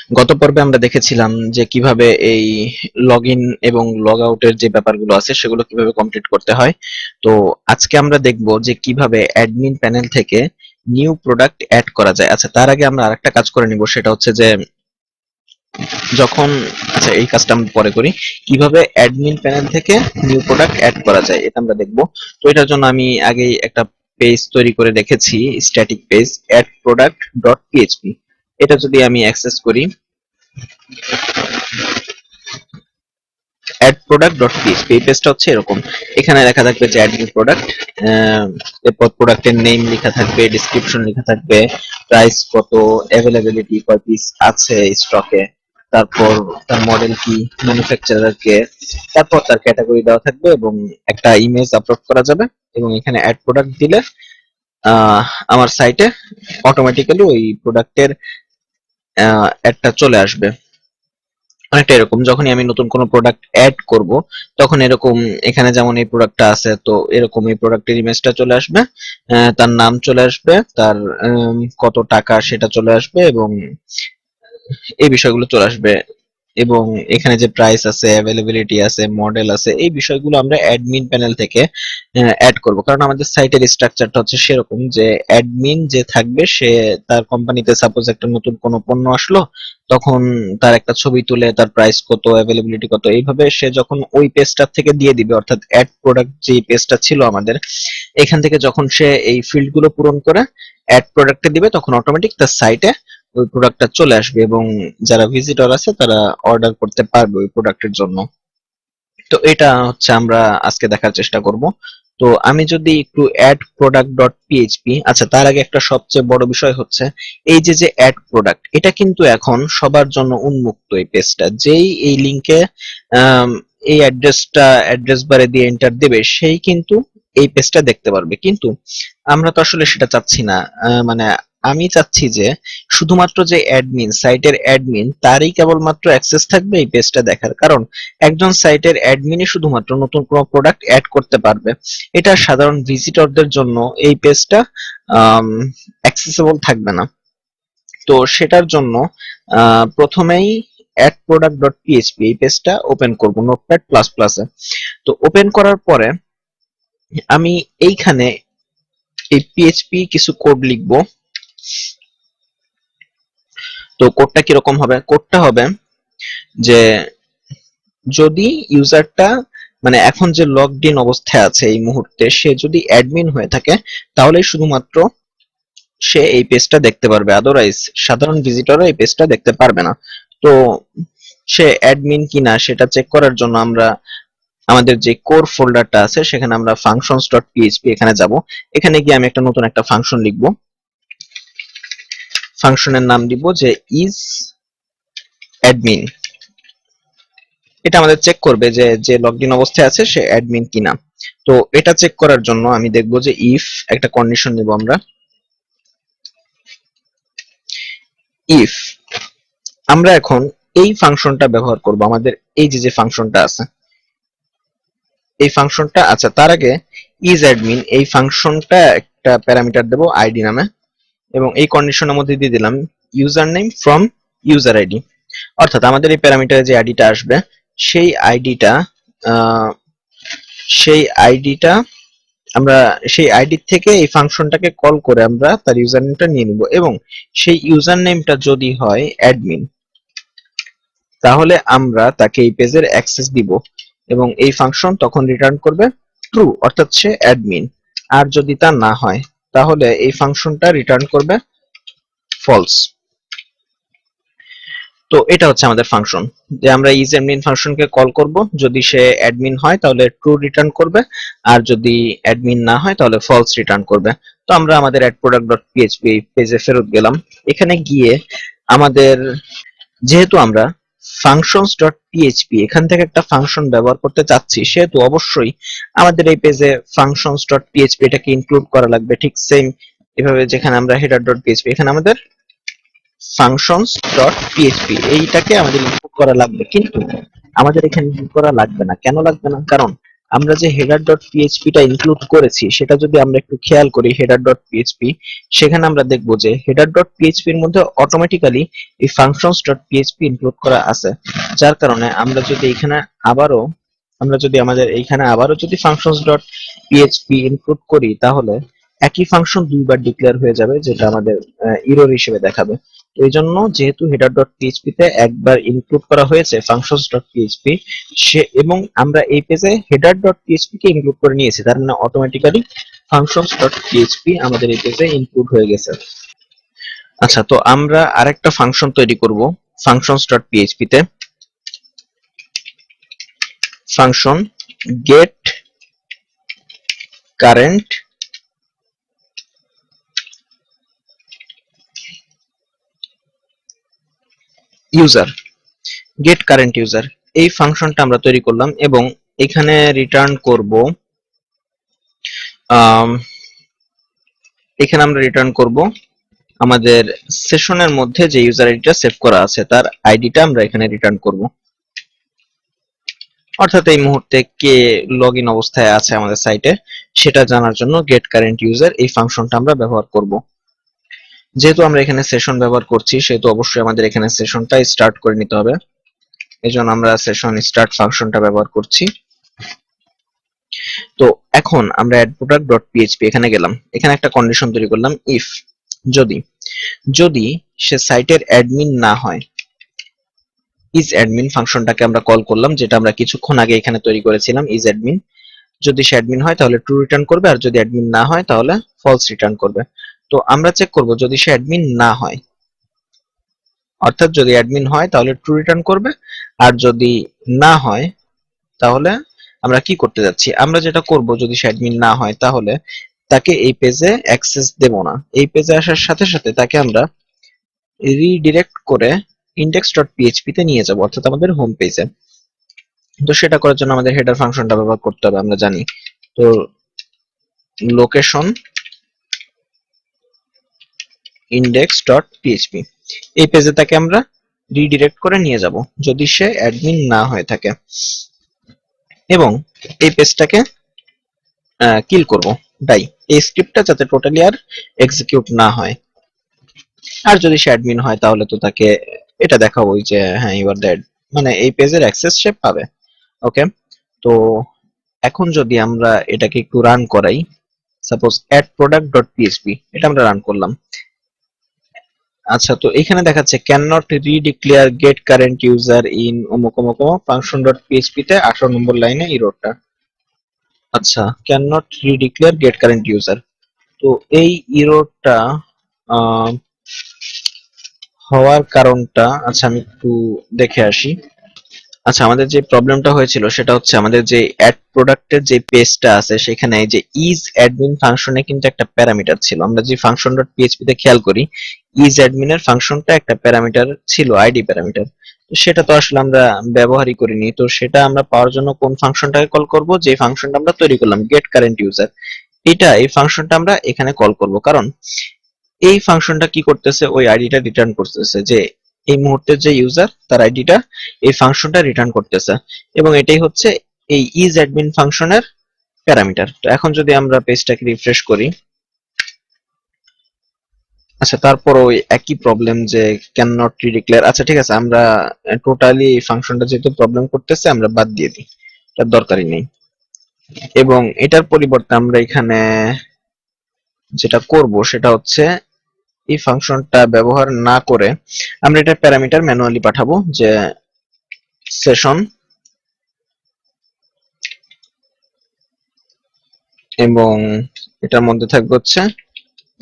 গত পর্বে আমরা দেখেছিলাম যে কিভাবে এই লগ ইন এবং লগ আউটের যে ব্যাপারগুলো আছে সেগুলো কিভাবে কমপ্লিট করতে হয়। তো আজকে আমরা দেখব যে কিভাবে অ্যাডমিন প্যানেল থেকে নিউ প্রোডাক্ট অ্যাড করা যায়। আচ্ছা, তার আগে আমরা আরেকটা কাজ করে নিব, সেটা হচ্ছে যে যখন আচ্ছা এই কাজটা আমরা পরে করি। কিভাবে অ্যাডমিন প্যানেল থেকে নিউ প্রোডাক্ট অ্যাড করা যায় এটা আমরা দেখব। তো এটার জন্য আমি আগেই একটা পেজ তৈরি করে রেখেছি, static page add product dot PHP. এটা যদি আমি অ্যাক্সেস করি, অ্যাড প্রোডাক্ট ডট পিএইচপি, এই পেজটা হচ্ছে এরকম। এখানে লেখা থাকবে যে অ্যাড নিউ প্রোডাক্ট, এরপর প্রোডাক্টের নেম লেখা থাকবে, ডেসক্রিপশন লেখা থাকবে, প্রাইস কত, অ্যাভেলেবিলিটি কয় পিস আছে স্টকে, তারপর তার মডেল কি, ম্যানুফ্যাকচারার কে, তারপর তার ক্যাটাগরি দেওয়া থাকবে এবং একটা ইমেজ আপলোড করা যাবে। এবং এখানে অ্যাড প্রোডাক্ট দিলে আহ, আমার সাইটে অটোমেটিক্যালি ওই প্রোডাক্টের অ্যাডটা চলে আসবে। অনেকটা এরকম যখনই আমি নতুন কোনো প্রোডাক্ট অ্যাড করব, তখন এরকম এখানে যেমন এই প্রোডাক্টটা আছে, তো এরকম এই প্রোডাক্টের ইমেজটা চলে আসবে, তার নাম চলে আসবে, তার কত টাকা সেটা চলে আসবে এবং এই বিষয়গুলো চলে আসবে। এবং এখানে যে প্রাইস আছে, অ্যাভেলেবিলিটি আছে, মডেল আছে, এই বিষয়গুলো আমরা অ্যাডমিন প্যানেল থেকে অ্যাড করব। কারণ আমাদের সাইটের স্ট্রাকচারটা হচ্ছে সেরকম যে অ্যাডমিন যে থাকবে সে তার কোম্পানিতে সাপোজ একটা নতুন কোনো পণ্য আসলো, তখন তার একটা ছবি তুলে তার প্রাইস কত, অ্যাভেলেবিলিটি কত, এইভাবে সে যখন ওই পেজটা থেকে দিয়ে দিবে, অর্থাৎ অ্যাড প্রোডাক্ট যে পেজটা ছিল আমাদের, এখান থেকে যখন সে এই ফিল্ড গুলো পূরণ করে অ্যাড প্রোডাক্টে দিবে, তখন অটোমেটিক তার সাইটে ওই প্রোডাক্টটা চলে আসবে এবং যারা ভিজিটর আছে তারা অর্ডার করতে পারবে ওই প্রোডাক্টের জন্য। তো এটা হচ্ছে আমরা আজকে দেখার চেষ্টা করব। তো আমি যদি একটু অ্যাড প্রোডাক্ট ডট পিএইচপি, আচ্ছা তার আগে একটা সবচেয়ে বড় বিষয় হচ্ছে এই যে যে অ্যাড প্রোডাক্ট, এটা কিন্তু এখন সবার জন্য উন্মুক্ত। এই পেজটা যেই এই লিংকে এই অ্যাড্রেস বারে দিয়ে এন্টার দেবে, সেই কিন্তু এই পেজটা দেখতে পারবে। কিন্তু আমরা তো আসলে সেটা চাচ্ছি না। মানে আমি চাচ্ছি যে শুধুমাত্র যে অ্যাডমিন, সাইটের অ্যাডমিন, তারই কেবলমাত্র অ্যাক্সেস থাকবে এই পেজটা দেখার। কারণ একজন সাইটের অ্যাডমিনই শুধুমাত্র নতুন কোনো প্রোডাক্ট অ্যাড করতে পারবে। এটা সাধারণ ভিজিটরদের জন্য এই পেজটা অ্যাক্সেসেবল থাকবে না। তো সেটার জন্য প্রথমেই অ্যাড প্রোডাক্ট ডট পিএইচপি এই পেজটা ওপেন করব নোটপ্যাড প্লাস প্লাসে। তো ওপেন করার পরে আমি এইখানে এই পিএইচপি কিছু কোড লিখব। তো কোডটা কিরকম হবে? কোডটা হবে যে যদি ইউজারটা মানে এখন যে লগড ইন অবস্থায় আছে এই মুহূর্তে, সে যদি অ্যাডমিন হয়ে থাকে, তাহলে শুধুমাত্র সে এই পেজটা দেখতে পারবে, আদারওয়াইজ সাধারণ ভিজিটররা এই পেজটা দেখতে পারবে না। তো সে অ্যাডমিন কিনা সেটা চেক করার জন্য আমরা আমাদের যে কোর ফোল্ডারটা আছে সেখানে আমরা functions ডট পিএইচপি এখানে যাব। এখানে গিয়ে আমি একটা নতুন একটা ফাংশন লিখব। ফাংশনের নাম দিব যে ইজ অ্যাডমিন। এটা আমাদের চেক করবে যে যে লগড ইন অবস্থায় আছে সে অ্যাডমিন কিনা। তো এটা চেক করার জন্য আমি দেখব যে ইফ একটা কন্ডিশন নিব আমরা। ইফ আমরা এখন এই ফাংশনটা ব্যবহার করব, আমাদের এই যে যে ফাংশনটা আছে এই ফাংশনটা। আচ্ছা তার আগে ইজ অ্যাডমিন এই ফাংশনটা একটা প্যারামিটার দেব আইডি নামে, এবং এই কন্ডিশনের মধ্যে দিয়ে দিলাম user name from user ID. অর্থাৎ আমাদের এই প্যারামিটারে যে আইডিটা আসবে সেই আইডিটা সেই আইডিটা আমরা সেই আইডি থেকে এই ফাংশনটাকে কল করে আমরা তার ইউজার নেমটা নিয়ে নিব, এবং সেই ইউজার নেমটা যদি হয় অ্যাডমিন, তাহলে আমরা তাকে এই পেজের অ্যাক্সেস দিব এবং এই ফাংশন তখন রিটার্ন করবে ট্রু, অর্থাৎ সে অ্যাডমিন। আর যদি তা না হয় তাহলে এই ফাংশনটা রিটার্ন করবে ফলস। তো এটা হচ্ছে আমাদের ফাংশন, যে আমরা ইজ অ্যাডমিন ফাংশনকে কল করব, যদি সে অ্যাডমিন হয় তাহলে ট্রু রিটার্ন করবে, আর যদি অ্যাডমিন না হয় তাহলে ফলস রিটার্ন করবে। তো আমরা আমাদের অ্যাড প্রোডাক্ট ডট পিএইচপি পেজে ফেরত গেলাম। এখানে গিয়ে আমাদের যেহেতু আমরা functions ডট পিএইচপি এখান থেকে একটা ফাংশন ব্যবহার করতে চাচ্ছি, সেহেতু অবশ্যই আমাদের এই পেজে functions ডট পিএইচপি এটাকে ইনক্লুড করা লাগবে। ঠিক সেম এভাবে যেখানে আমরা হেডার ডট পিএইচপি, এখানে আমাদের functions ডট পিএইচপি এইটাকে আমাদের ইনক্লুড করা লাগবে। কিন্তু আমাদের এখানে ইনক্লুড করা লাগবে না। কেন লাগবে না? কারণ আমরা যে হেডার ডট পিএইচপি টা ইনক্লুড করেছি সেটা যদি আমরা একটু খেয়াল করি, হেডার ডট পিএইচপি, সেখানে আমরা দেখব যে হেডার ডট পিএইচপি এর মধ্যে অটোমেটিক্যালি এই ফাংশনস ডট পিএইচপি ইনক্লুড করা আছে, যার কারণে আমরা যদি আমাদের এইখানে আবারও যদি ফাংশনস ডট পিএইচপি ইনক্লুড করি, তাহলে একই ফাংশন দুইবার ডিক্লেয়ার হয়ে যাবে, যেটা আমাদের এরর হিসেবে দেখাবে। তো এই জন্য যেহেতু হেডার ডট পিএইচপি তে একবার ইনক্লুড করা হয়েছে ফাংশনস ডট পিএইচপি, এবং আমরা এই পেজে হেডার ডট পিএইচপি কে ইনক্লুড করে নিয়েছি, তার মানে অটোমেটিক্যালি ফাংশনস ডট পিএইচপি আমাদের এই পেজে ইনক্লুড হয়ে গেছে। আচ্ছা, তো আমরা আরেকটা ফাংশন তৈরি করব ফাংশনস ডট পিএইচপি তে, function get current user. Get current user এই ফাংশনটা আমরা তৈরি করলাম এবং এখানে রিটার্ন করব আমাদের সেশনের মধ্যে যে ইউজার আইডিটা সেভ করা আছে তার আইডিটা আমরা এখানে রিটার্ন করব, অর্থাৎ এই মুহূর্তে কে লগ ইন অবস্থায় আছে আমাদের সাইটে সেটা জানার জন্য গেট কারেন্ট ইউজার এই ফাংশনটা আমরা ব্যবহার করব। যেহেতু আমরা এখানে সেশন ব্যবহার করছি সেহেতু অবশ্যই আমাদের এখানে সেশনটা স্টার্ট করে নিতে হবে, এজন্য আমরা সেশন স্টার্ট ফাংশনটা ব্যবহার করছি। তো এখন আমরা addProduct.php এখানে গেলাম, এখানে একটা কন্ডিশন তৈরি করলাম, ইফ যদি সে সাইটের অ্যাডমিন না হয়, ইজ অ্যাডমিন ফাংশনটাকে আমরা কল করলাম, যেটা আমরা কিছুক্ষণ আগে এখানে তৈরি করেছিলাম। ইজ অ্যাডমিন, যদি সে অ্যাডমিন হয় তাহলে ট্রু রিটার্ন করবে, আর যদি অ্যাডমিন না হয় তাহলে ফলস রিটার্ন করবে। তো আমরা চেক করব যদি সে অ্যাডমিন না হয়, অর্থাৎ যদি অ্যাডমিন হয় তাহলে ট্রু রিটার্ন করবে, আর যদি না হয় তাহলে আমরা কি করতে যাচ্ছি, আমরা যেটা করব যদি সে অ্যাডমিন না হয় তাহলে তাকে এই পেজে অ্যাক্সেস দেব না। এই পেজে আসার সাথে সাথে তাকে আমরা রিডিরেক্ট করে index.php তে নিয়ে যাব, অর্থাৎ আমাদের হোম পেজে। তো সেটা করার জন্য আমাদের হেডার ফাংশনটা ব্যবহার করতে হবে, আমরা জানি। তো লোকেশন index.php এই পেজে তাকে আমরা রিডিরেক্ট করে নিয়ে যাব যদি সে অ্যাডমিন না হয়ে থাকে, এবং এই পেজটাকে কিল করব ডাই, এই স্ক্রিপ্টটা যাতে টোটালি আর এক্সিকিউট না হয়। আর যদি সে অ্যাডমিন হয় তাহলে তো তাকে এটা দেখাবো যে হ্যাঁ ইউ আর দ্যাট, মানে এই পেজের অ্যাক্সেস সে পাবে। ওকে, তো এখন যদি আমরা এটাকে একটু রান করাই, সাপোজ addProduct.php, এটা আমরা রান করলাম। আচ্ছা, তো এখানে দেখাচ্ছে can not redeclare get current user in অমুক অমুক ফাংশন.php তে 18 নম্বর লাইনে এররটা। আচ্ছা, can not redeclare get current user, তো এই এররটা হওয়ার কারণটা, আচ্ছা আমি একটু দেখে আসি। আচ্ছা, আমাদের যে প্রবলেমটা হয়েছিল সেটা হচ্ছে আমাদের যে অ্যাড প্রোডাক্টের যে পেজটা আছে সেখানে যে ইজ অ্যাডমিন ফাংশনে কিন্তু একটা প্যারামিটার ছিল। আমরা যে ফাংশন.php তে খেয়াল করি ইজ অ্যাডমিনের ফাংশনটা একটা প্যারামিটার ছিল, আইডি প্যারামিটার। তো সেটা তো আসলে আমরা ব্যবহারই করিনি, তো সেটা আমরা পাওয়ার জন্য কোন ফাংশনটাকে কল করব, যে ফাংশনটা আমরা তৈরি করলাম গেট কারেন্ট ইউজার, এই ফাংশনটা আমরা এখানে কল করব, কারণ এই ফাংশনটা কি করতেছে, ওই আইডিটা রিটার্ন করতেছে যে এই মুহূর্তের যে ইউজার তার আইডিটা এই ফাংশনটা রিটার্ন করতেছে, এবং এটাই হচ্ছে এই ইজ অ্যাডমিন ফাংশনের প্যারামিটার। তো এখন যদি আমরা পেজটাকে রিফ্রেশ করি, আচ্ছা তারপর ওই একই প্রবলেম যে ক্যান নট রিডিক্লেয়ার। আচ্ছা ঠিক আছে, আমরা টোটালি এই ফাংশনটা যেহেতু প্রবলেম করতেছে আমরা বাদ দিয়ে দিই, তার দরকারই নেই। এবং এটার পরিবর্তে আমরা এখানে যেটা করব সেটা হচ্ছে এই ফাংশনটা ব্যবহার না করে আমরা এটা প্যারামিটার ম্যানুয়ালি পাঠাবো, যে সেশন এবং এটার মধ্যে থাকবে হচ্ছে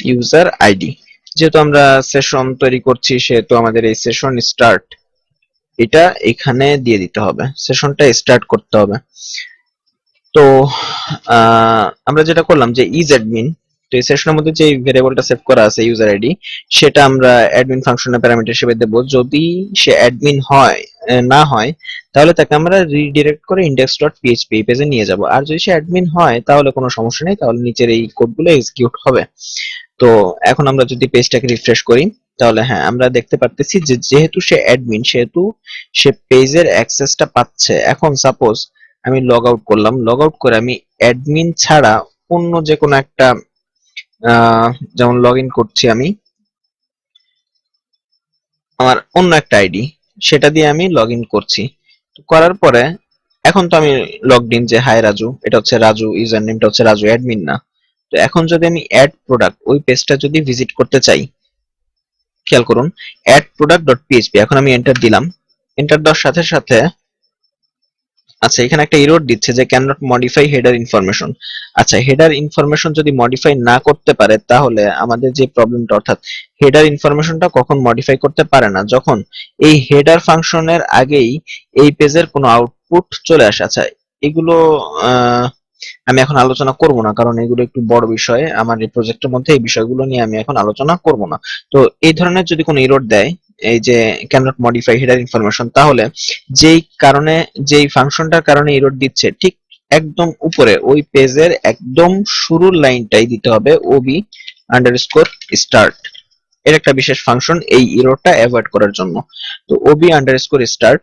ইউজার আইডি। যেহেতু আমরা সেশন তৈরি করছি সেহেতু আমাদের এই সেশন স্টার্ট এটা এখানে দিয়ে দিতে হবে, সেশনটা স্টার্ট করতে হবে। তো আমরা যেটা করলাম যে ইজ অ্যাডমিন, তো এই সেশনের মধ্যে যে ভেরিয়েবলটা সেভ করা আছে ইউজার আইডি, সেটা আমরা অ্যাডমিন ফাংশনের প্যারামিটার হিসেবে দেব। যদি সে অ্যাডমিন হয় না হয় তাহলে তাকে আমরা রিডিরেক্ট করে index.php পেজে নিয়ে যাব, আর যদি সে অ্যাডমিন হয় তাহলে কোনো সমস্যা নেই, তাহলে নিচের এই কোডগুলো এক্সিকিউট হবে। তো এখন আমরা যদি পেজটাকে রিফ্রেশ করি তাহলে হ্যাঁ আমরা দেখতে পারতেছি যে যেহেতু সে অ্যাডমিন সেহেতু সে পেজের অ্যাক্সেসটা পাচ্ছে। এখন সাপোজ আমি লগ আউট করলাম, লগ আউট করে আমি অ্যাডমিন ছাড়া অন্য যে কোনো একটা যেমন লগ ইন করছি আমি আমার অন্য একটা আইডি, সেটা দিয়ে আমি লগ ইন করছি। করার পরে এখন তো আমি লগড ইন, যে হাই রাজু, এটা হচ্ছে রাজু, ইউজার নেমটা হচ্ছে রাজু, অ্যাডমিন না। তো এখন যদি আমি অ্যাড প্রোডাক্ট ওই পেজটা যদি ভিজিট করতে চাই, খেয়াল করুন অ্যাড প্রোডাক্ট ডট পিএইচপি, এখন আমি এন্টার দিলাম। এন্টার দেওয়ার সাথে সাথে আচ্ছা এখানে একটা এরর দিচ্ছে যে can not modify header information. আচ্ছা হেডার ইনফরমেশন যদি মডিফাই না করতে পারে, তাহলে আমাদের যে প্রবলেমটা, অর্থাৎ হেডার ইনফরমেশনটা কখন মডিফাই করতে পারে না, যখন এই হেডার ফাংশনের আগেই এই পেজের কোনো আউটপুট চলে আসে। আচ্ছা এগুলো আমি এখন আলোচনা করব না, কারণ এগুলো একটু বড় বিষয় আমার এই প্রজেক্টের মধ্যে, এই বিষয়গুলো নিয়ে আমি এখন আলোচনা করব না। তো এই ধরনের যদি কোনো এরর দেয়, এই যে can not modify header information, তাহলে যেই কারণে, যেই ফাংশনটার কারণে এরর দিচ্ছে, ঠিক একদম উপরে ওই পেজের একদম শুরুর লাইনটাই দিতে হবে ওবি আন্ডারস্কোর স্টার্ট। এর একটা বিশেষ ফাংশন এই এররটা অ্যাভয়েড করার জন্য। তো ওবি আন্ডারস্কোর স্টার্ট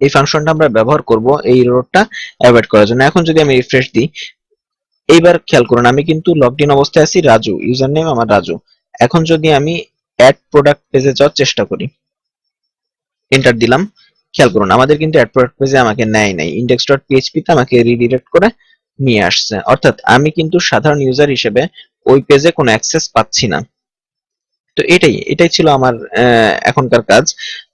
এই ফাংশনটা আমরা ব্যবহার করব এই এররটা অ্যাভয়েড করার জন্য। এখন যদি আমি রিফ্রেশ দিই, এইবার খেয়াল করুন আমি কিন্তু লগড ইন অবস্থায় আছি, রাজু ইউজার নেম আমার রাজু। এখন যদি আমি অ্যাড প্রোডাক্ট পেজে যাওয়ার চেষ্টা করি, এন্টার দিলাম, খেয়াল করুন আমাদের কিন্তু অ্যাড প্রোডাক্ট পেজে আমাকে নেয় নাই, ইনডেক্স ডট পিএইচপি তে আমাকে রিডিরেক্ট করে নিয়ে আসছে, অর্থাৎ আমি কিন্তু সাধারণ ইউজার হিসেবে ওই পেজে কোনো অ্যাক্সেস পাচ্ছি না। তো এটাই ছিল আমার এখনকার কাজ।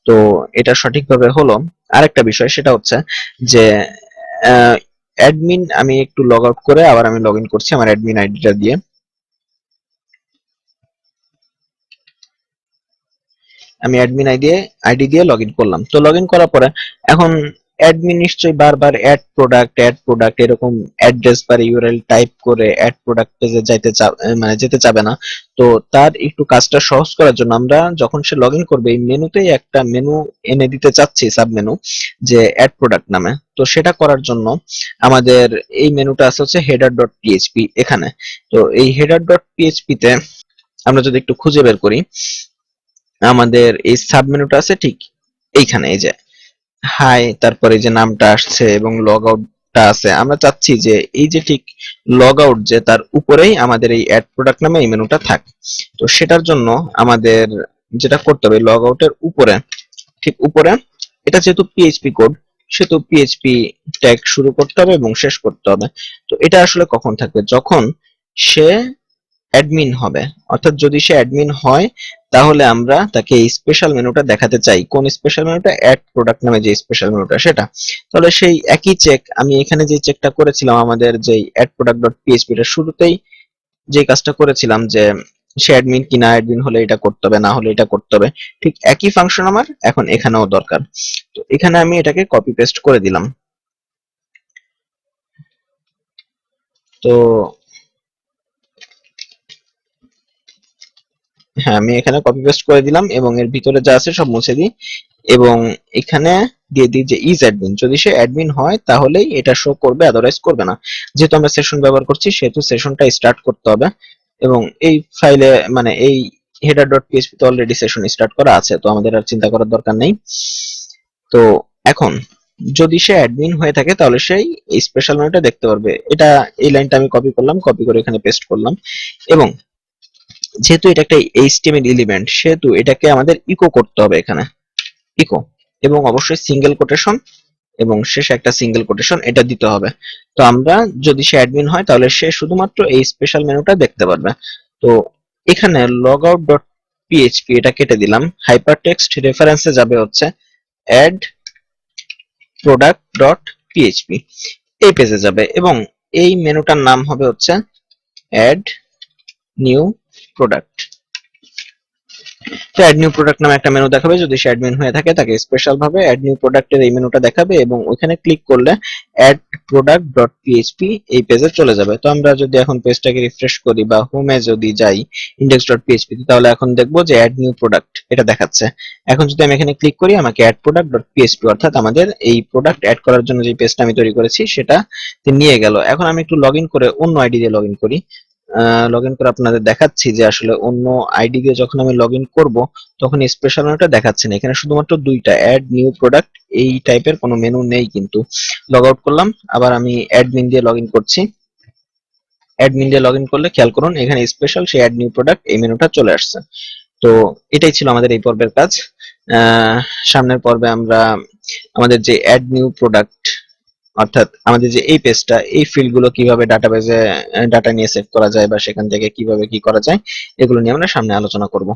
তো এটা সঠিকভাবে হলো। আরেকটা বিষয় সেটা হচ্ছে যে অ্যাডমিন, আমি একটু লগ আউট করে আবার আমি লগ ইন করছি আমার অ্যাডমিন আইডিটা দিয়ে। আমি অ্যাডমিন আইডি দিয়ে লগ ইন করলাম। তো লগ ইন করার পরে এখন অ্যাডমিন নিশ্চয়ই বারবার অ্যাড প্রোডাক্ট এরকম অ্যাড্রেস বা ইউআরএল টাইপ করে অ্যাড প্রোডাক্ট পেজে মানে যেতে চাবে না। তো তার একটু কাজটা সহজ করার জন্য আমরা যখন সে লগ ইন করবে, এই মেনুতেই একটা মেনু এনে দিতে চাচ্ছি, সাব মেনু, যে অ্যাড প্রোডাক্ট নামে। তো সেটা করার জন্য আমাদের এই মেনুটা আছে হচ্ছে হেডার ডট পিএইচপি এখানে। তো এই হেডার ডট পিএইচপি তে আমরা যদি একটু খুঁজে বের করি, আমাদের এই সাব মেনুটা আছে ঠিক এইখানে, এই যে হাই, তারপরে যে নামটা আসছে এবং লগ আউটটা আছে, আমরা চাচ্ছি যে এই যে ঠিক লগ আউট, যে তার উপরেই আমাদের এই অ্যাড প্রোডাক্ট নামে এই মেনুটা থাক। তো সেটার জন্য আমাদের যেটা করতে হবে, লগ আউটের উপরে, ঠিক উপরে, এটা যেহেতু পিএইচপি কোড, সেহেতু পিএইচপি ট্যাগ শুরু করতে হবে এবং শেষ করতে হবে। তো এটা আসলে কখন থাকবে, যখন সে অ্যাডমিন হবে, অর্থাৎ যদি সে অ্যাডমিন হয়, তাহলে আমরা তাকে এই স্পেশাল মেনুটা দেখাতে চাই। কোন স্পেশাল মেনুটা? অ্যাড প্রোডাক্ট নামে যে স্পেশাল মেনুটা সেটা। তাহলে সেই একই চেক আমি এখানে যে চেকটা করেছিলাম, আমাদের যে অ্যাড প্রোডাক্ট ডট পিএইচপি এর শুরুতেই যে কাজটা করেছিলাম, যে সে অ্যাডমিন কিনা, অ্যাডমিন হলে এটা করতে হবে, না হলে এটা করতে হবে, ঠিক একই ফাংশন আমার এখন এখানেও দরকার। তো এখানে আমি এটাকে কপি পেস্ট করে দিলাম। তো হ্যাঁ, আমি এখানে কপি পেস্ট করে দিলাম এবং এর ভিতরে যা আছে সব মুছে দিই এবং এখানে দিয়ে দিই যে ইজ অ্যাডমিন। যদি সে অ্যাডমিন হয় তাহলেই এটা শো করবে, আদারওয়াইজ করবে না। যেহেতু আমরা সেশন ব্যবহার করছি, সেহেতু সেশনটা স্টার্ট করতে হবে এবং এই ফাইলে, মানে এই হেডার ডট পিএইচপি তে অলরেডি সেশন স্টার্ট করা আছে, তো আমাদের আর চিন্তা করার দরকার নেই। তো এখন যদি সে অ্যাডমিন হয়ে থাকে, তাহলে সেই এই স্পেশাল মেনুটা দেখতে পারবে। এটা, এই লাইনটা আমি কপি করলাম, কপি করে এখানে পেস্ট করলাম এবং যেহেতু এটা একটা এইচটিএমএল এলিমেন্ট, সেহেতু এটাকে আমাদের ইকো করতে হবে এখানে, ইকো, এবং অবশ্যই সিঙ্গেল কোটেশন এবং শেষে একটা সিঙ্গেল কোটেশন, এটা দিতে হবে। তো আমরা, যদি সে অ্যাডমিন হয়, তাহলে সে শুধুমাত্র এই স্পেশাল মেনুটা দেখতে পারবে। তো এখানে লগ আউট ডট পিএইচপি এটা কেটে দিলাম, হাইপারটেক্সট রেফারেন্সে যাবে হচ্ছে অ্যাড প্রোডাক্ট ডট পিএইচপি, এই পেজে যাবে এবং এই মেনুটার নাম হবে হচ্ছে অ্যাড নিউ প্রোডাক্ট। তো অ্যাড নিউ প্রোডাক্ট নামে একটা মেনু দেখাবে, যদি সে অ্যাডমিন হয়ে থাকে তাকে স্পেশাল ভাবে অ্যাড নিউ প্রোডাক্টের এই মেনুটা দেখাবে এবং ওইখানে ক্লিক করলে অ্যাড প্রোডাক্ট ডট পিএইচপি এই পেজে চলে যাবে। তো আমরা যদি এখন পেজটাকে রিফ্রেশ করি বা হোমে যদি যাই ইন্ডেক্স ডট পিএইচপি, তাহলে এখন দেখবো যে অ্যাড নিউ প্রোডাক্ট এটা দেখাচ্ছে। এখন যদি আমি এখানে ক্লিক করি, আমাকে অ্যাড প্রোডাক্ট ডট পিএইচপি, অর্থাৎ আমাদের এই প্রোডাক্ট অ্যাড করার জন্য যে পেজটা আমি তৈরি করেছি সেটা নিয়ে গেল। এখন আমি একটু লগ ইন করে অন্য আইডি দিয়ে লগ ইন করি। লগ ইন করে আপনাদের দেখাচ্ছি যে আসলে অন্য আইডি দিয়ে যখন আমি লগ ইন করবো তখন স্পেশাল মেনুটা দেখাচ্ছে না, এখানে শুধুমাত্র দুইটা অ্যাড নিউ প্রোডাক্ট এই টাইপের কোনো মেনু নেই। কিন্তু লগ আউট করলাম, আবার আমি অ্যাডমিন দিয়ে লগ ইন করছি। অ্যাডমিন দিয়ে লগ ইন করলে খেয়াল করুন এখানে স্পেশাল সেই অ্যাড নিউ প্রোডাক্ট এই মেনুটা চলে আসছে। তো এটাই ছিল আমাদের এই পর্বের কাজ। আহ, সামনের পর্বে আমরা আমাদের যে অ্যাড নিউ প্রোডাক্ট, অর্থাৎ আমাদের যে এই পেজটা, এই ফিল্ড গুলো কিভাবে ডাটাবেজে ডাটা নিয়ে সেভ করা যায় বা সেখান থেকে কিভাবে কি করা যায় এগুলো নিয়ে আমরা সামনে আলোচনা করব।